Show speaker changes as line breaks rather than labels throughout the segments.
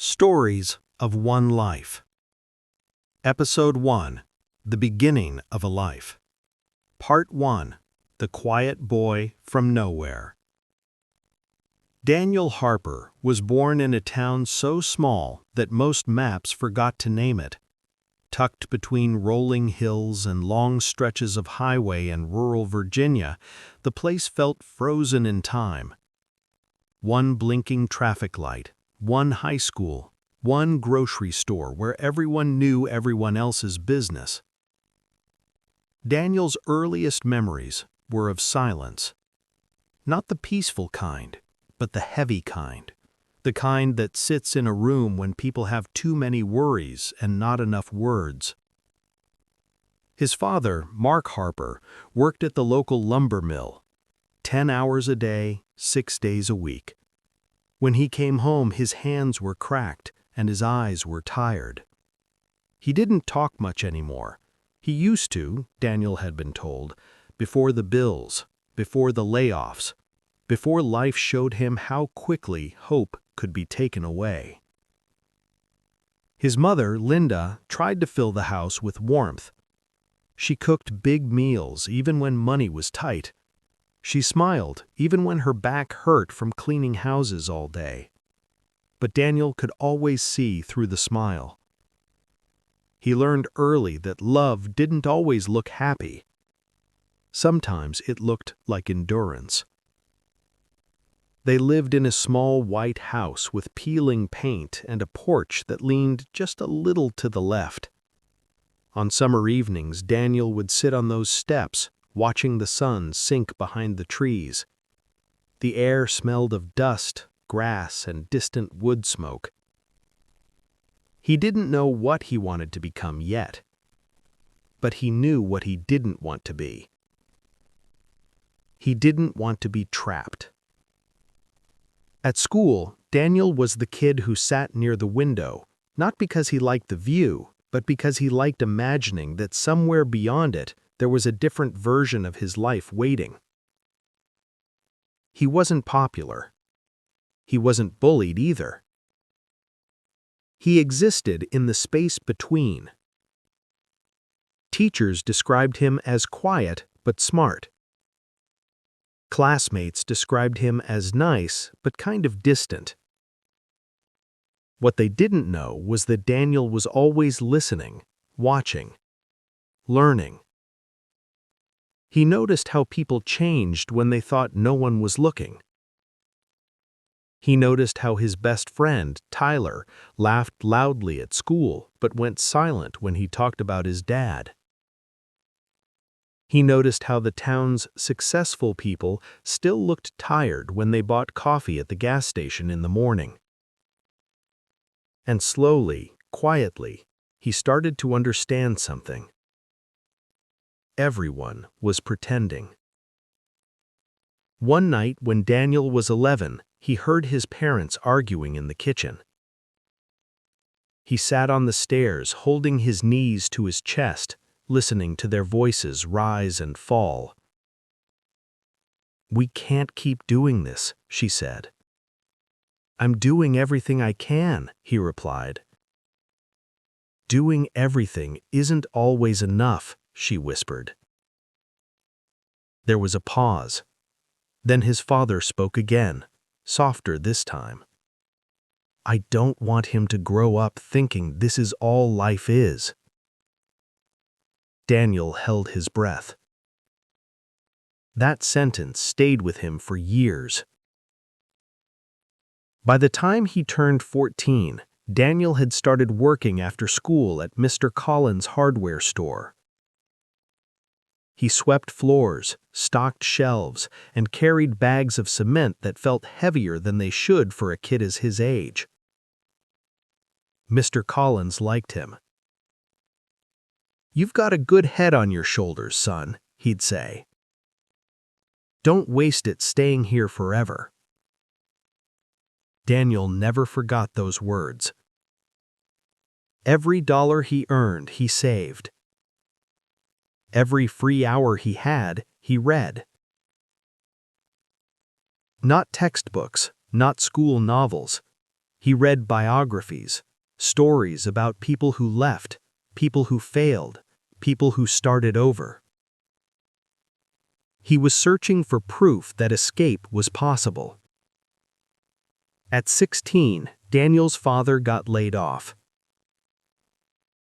Stories of One Life. Episode 1. The Beginning of a Life. Part 1. The Quiet Boy from Nowhere. Daniel Harper was born in a town so small that most maps forgot to name it. Tucked between rolling hills and long stretches of highway in rural Virginia, the place felt frozen in time. One blinking traffic light, one high school, one grocery store where everyone knew everyone else's business. Daniel's earliest memories were of silence. Not the peaceful kind, but the heavy kind. The kind that sits in a room when people have too many worries and not enough words. His father, Mark Harper, worked at the local lumber mill, 10 hours a day, 6 days a week. When he came home, his hands were cracked and his eyes were tired. He didn't talk much anymore. He used to, Daniel had been told, before the bills, before the layoffs, before life showed him how quickly hope could be taken away. His mother, Linda, tried to fill the house with warmth. She cooked big meals even when money was tight. She smiled even when her back hurt from cleaning houses all day. But Daniel could always see through the smile. He learned early that love didn't always look happy. Sometimes it looked like endurance. They lived in a small white house with peeling paint and a porch that leaned just a little to the left. On summer evenings, Daniel would sit on those steps, watching the sun sink behind the trees. The air smelled of dust, grass, and distant wood smoke. He didn't know what he wanted to become yet, but he knew what he didn't want to be. He didn't want to be trapped. At school, Daniel was the kid who sat near the window, not because he liked the view, but because he liked imagining that somewhere beyond it there was a different version of his life waiting. He wasn't popular. He wasn't bullied either. He existed in the space between. Teachers described him as quiet but smart. Classmates described him as nice but kind of distant. What they didn't know was that Daniel was always listening, watching, learning. He noticed how people changed when they thought no one was looking. He noticed how his best friend, Tyler, laughed loudly at school but went silent when he talked about his dad. He noticed how the town's successful people still looked tired when they bought coffee at the gas station in the morning. And slowly, quietly, he started to understand something. Everyone was pretending. One night when Daniel was 11, he heard his parents arguing in the kitchen. He sat on the stairs, holding his knees to his chest, listening to their voices rise and fall. "We can't keep doing this," she said. "I'm doing everything I can," he replied. "Doing everything isn't always enough," she whispered. There was a pause. Then his father spoke again, softer this time. "I don't want him to grow up thinking this is all life is." Daniel held his breath. That sentence stayed with him for years. By the time he turned 14, Daniel had started working after school at Mr. Collins' hardware store. He swept floors, stocked shelves, and carried bags of cement that felt heavier than they should for a kid as his age. Mr. Collins liked him. "You've got a good head on your shoulders, son," he'd say. "Don't waste it staying here forever." Daniel never forgot those words. Every dollar he earned, he saved. Every free hour he had, he read. Not textbooks, not school novels, He read biographies, stories about people who left, people who failed, people who started over. He was searching for proof that escape was possible. At 16, Daniel's father got laid off.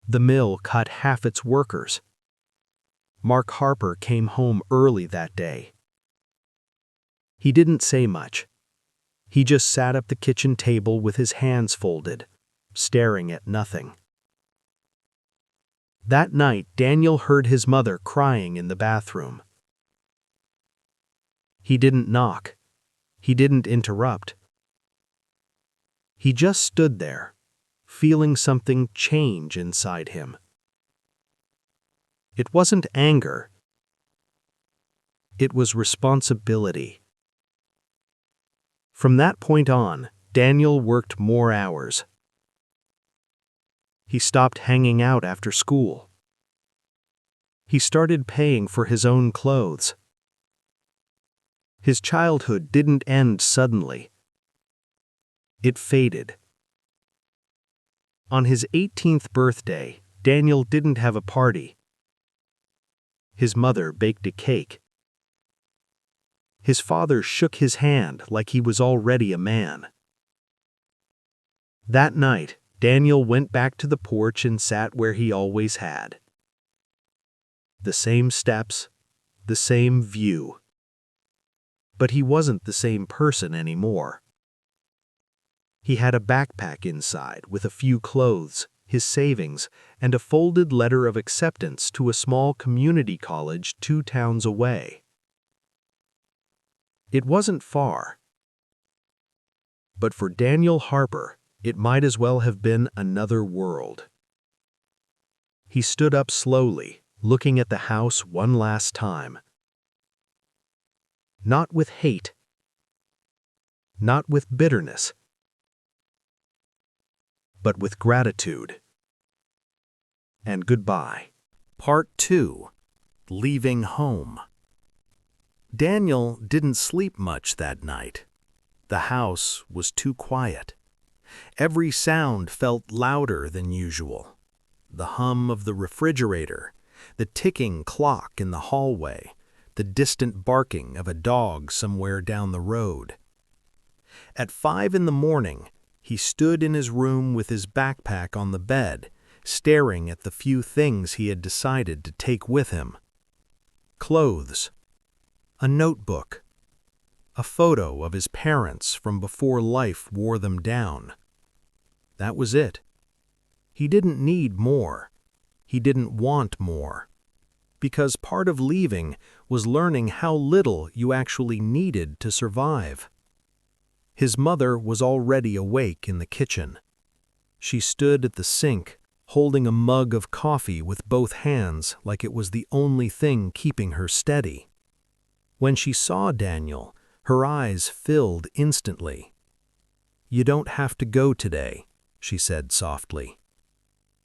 The mill cut half its workers. Mark Harper came home early that day. He didn't say much. He just sat at the kitchen table with his hands folded, staring at nothing. That night, Daniel heard his mother crying in the bathroom. He didn't knock. He didn't interrupt. He just stood there, feeling something change inside him. It wasn't anger. It was responsibility. From that point on, Daniel worked more hours. He stopped hanging out after school. He started paying for his own clothes. His childhood didn't end suddenly. It faded. On his 18th birthday, Daniel didn't have a party. His mother baked a cake. His father shook his hand like he was already a man. That night, Daniel went back to the porch and sat where he always had. The same steps, the same view. But he wasn't the same person anymore. He had a backpack inside with a few clothes, his savings, and a folded letter of acceptance to a small community college 2 towns away. It wasn't far. But for Daniel Harper, it might as well have been another world. He stood up slowly, looking at the house one last time. Not with hate. Not with bitterness. But with gratitude. And goodbye. Part 2. Leaving home. Daniel didn't sleep much that night. The house was too quiet. Every sound felt louder than usual. The hum of the refrigerator, the ticking clock in the hallway, the distant barking of a dog somewhere down the road. At 5 in the morning, he stood in his room with his backpack on the bed, staring at the few things he had decided to take with him. Clothes, a notebook, a photo of his parents from before life wore them down. That was it. He didn't need more. He didn't want more. Because part of leaving was learning how little you actually needed to survive. His mother was already awake in the kitchen. She stood at the sink, holding a mug of coffee with both hands like it was the only thing keeping her steady. When she saw Daniel, her eyes filled instantly. "You don't have to go today," she said softly.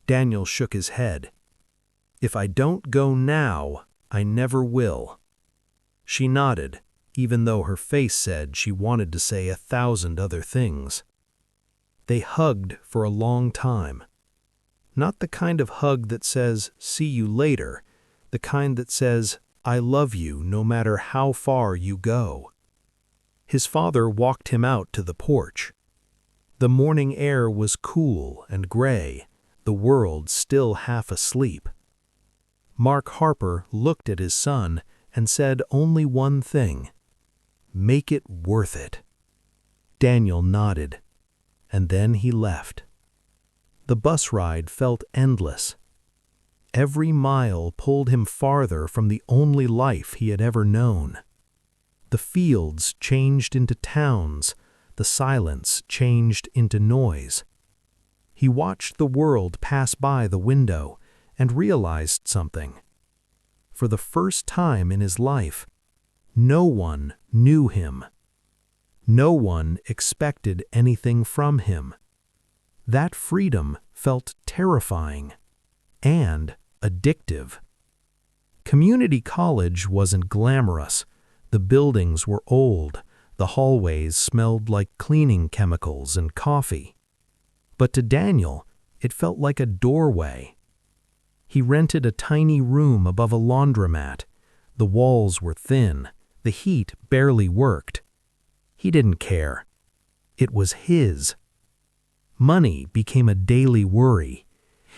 Daniel shook his head. "If I don't go now, I never will." She nodded, even though her face said she wanted to say 1,000 other things. They hugged for a long time. Not the kind of hug that says, "See you later," the kind that says, "I love you no matter how far you go." His father walked him out to the porch. The morning air was cool and gray, the world still half asleep. Mark Harper looked at his son and said only one thing: "Make it worth it." Daniel nodded, and then he left. The bus ride felt endless. Every mile pulled him farther from the only life he had ever known. The fields changed into towns, the silence changed into noise. He watched the world pass by the window and realized something. For the first time in his life, no one knew him. No one expected anything from him. That freedom felt terrifying and addictive. Community college wasn't glamorous. The buildings were old. The hallways smelled like cleaning chemicals and coffee. But to Daniel, it felt like a doorway. He rented a tiny room above a laundromat. The walls were thin. The heat barely worked. He didn't care. It was his. Money became a daily worry.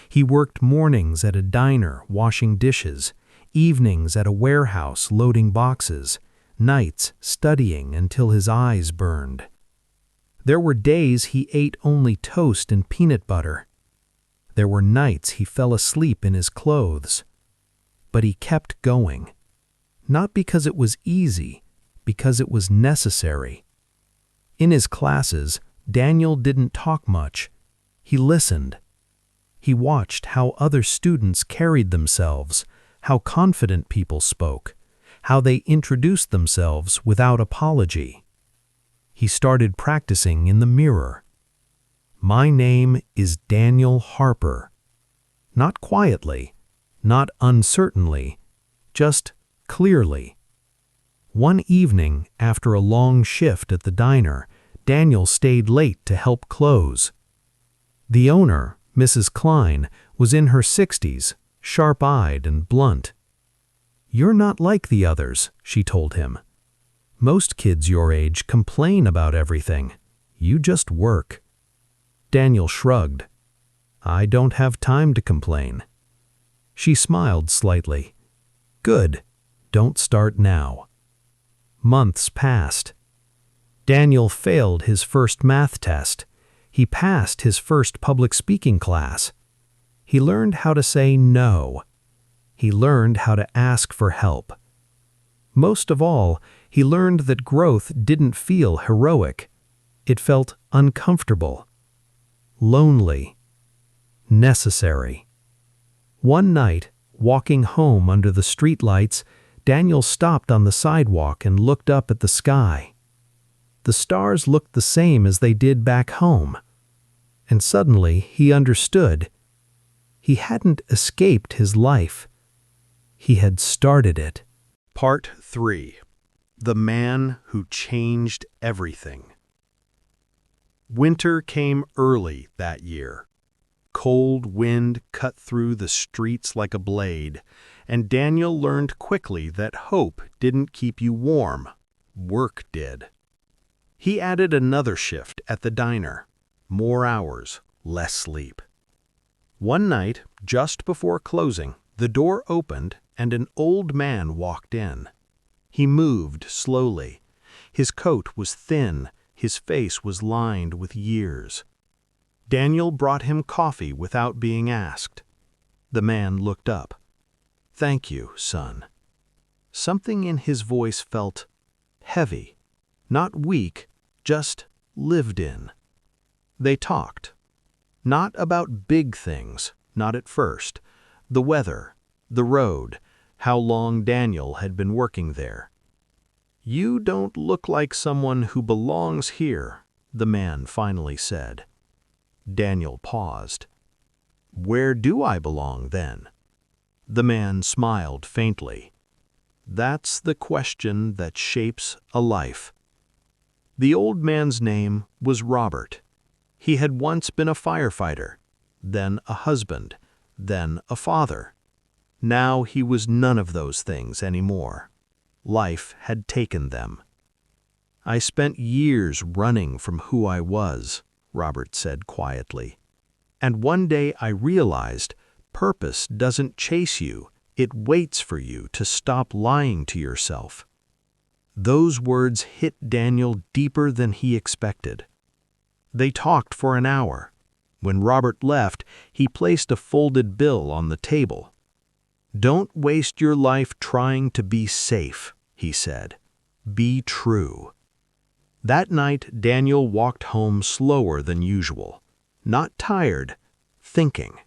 He worked mornings at a diner washing dishes, evenings at a warehouse loading boxes, nights studying until his eyes burned. There were days he ate only toast and peanut butter. There were nights he fell asleep in his clothes. But he kept going. Not because it was easy, because it was necessary. In his classes, Daniel didn't talk much. He listened. He watched how other students carried themselves, how confident people spoke, how they introduced themselves without apology. He started practicing in the mirror. My name is Daniel Harper. Not quietly, not uncertainly, just clearly. One evening, after a long shift at the diner, Daniel stayed late to help close. The owner, Mrs. Klein, was in her 60s, sharp-eyed and blunt. "You're not like the others," she told him. "Most kids your age complain about everything. You just work." Daniel shrugged. "I don't have time to complain." She smiled slightly. "Good. Don't start now." Months passed. Daniel failed his first math test. He passed his first public speaking class. He learned how to say no. He learned how to ask for help. Most of all, he learned that growth didn't feel heroic. It felt uncomfortable, lonely, necessary. One night, walking home under the streetlights, Daniel stopped on the sidewalk and looked up at the sky. The stars looked the same as they did back home. And suddenly he understood. He hadn't escaped his life. He had started it. Part 3. The Man Who Changed Everything. Winter came early that year. Cold wind cut through the streets like a blade, and Daniel learned quickly that hope didn't keep you warm. Work did. He added another shift at the diner. More hours, less sleep. One night, just before closing, the door opened and an old man walked in. He moved slowly. His coat was thin, his face was lined with years. Daniel brought him coffee without being asked. The man looked up. "Thank you, son." Something in his voice felt heavy, not weak, just lived in. They talked. Not about big things, not at first. The weather, the road, how long Daniel had been working there. "You don't look like someone who belongs here," the man finally said. Daniel paused. "Where do I belong, then?" The man smiled faintly. "That's the question that shapes a life." The old man's name was Robert. He had once been a firefighter, then a husband, then a father. Now he was none of those things anymore. Life had taken them. "I spent years running from who I was," Robert said quietly. "And one day I realized purpose doesn't chase you, it waits for you to stop lying to yourself." Those words hit Daniel deeper than he expected. They talked for an hour. When Robert left, he placed a folded bill on the table. "Don't waste your life trying to be safe," he said. "Be true." That night, Daniel walked home slower than usual. Not tired, thinking.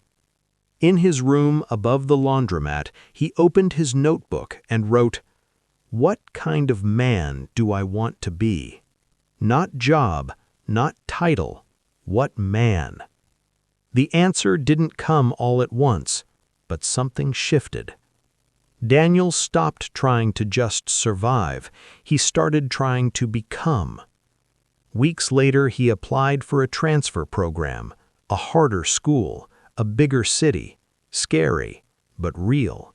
In his room above the laundromat, he opened his notebook and wrote, "What kind of man do I want to be? Not job, not title, what man?" The answer didn't come all at once, but something shifted. Daniel stopped trying to just survive. He started trying to become. Weeks later, he applied for a transfer program. A harder school, a bigger city, scary, but real.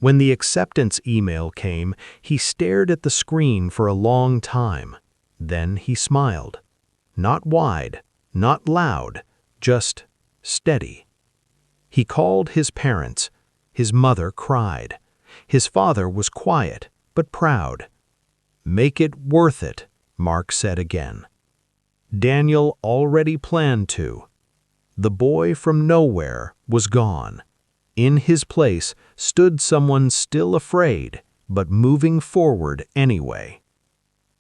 When the acceptance email came, he stared at the screen for a long time. Then he smiled. Not wide, not loud, just steady. He called his parents. His mother cried. His father was quiet, but proud. "Make it worth it," Mark said again. Daniel already planned to. The boy from nowhere was gone. In his place stood someone still afraid, but moving forward anyway.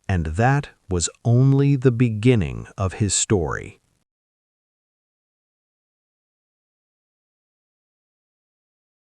And that was only the beginning of his story.